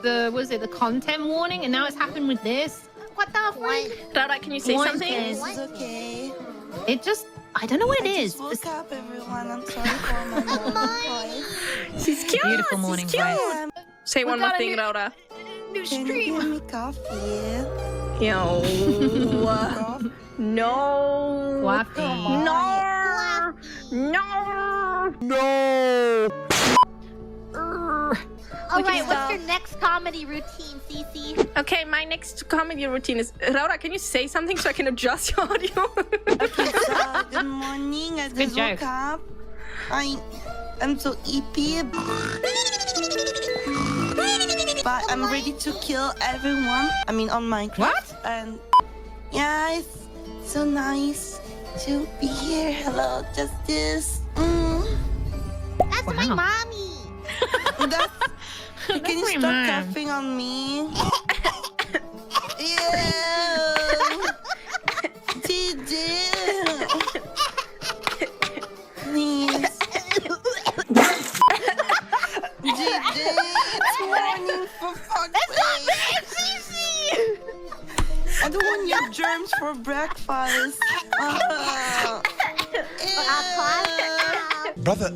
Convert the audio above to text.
the content warning, and now it's happened with this. What the freak? 𝗙𝗲, can you say something? This is okay. It just, I don't know what it is. Just woke up, everyone. I'm sorry for my morning voice. She's cute. Beautiful morning She's cute. voice. Say one more thing, 𝗙𝗲. New Can you give me coffee? Yo. No. Coffee. No. No. No! Alright, what's your next comedy routine, 𝗙𝗂? Okay, my next comedy routine is 𝗙𝗲, can you say something so I can adjust your audio? Okay, so good morning. I just woke up. I'm so eepy. But I'm ready to kill everyone. I mean, on Minecraft. What? And yeah, it's so nice to be here. Hello, Justice. That's my mommy. That's, can you my stop mom. coughing on me? Ew. GG. Please. GG. It's morning for fuck's sake. I don't want your germs for breakfast. I'll Brother,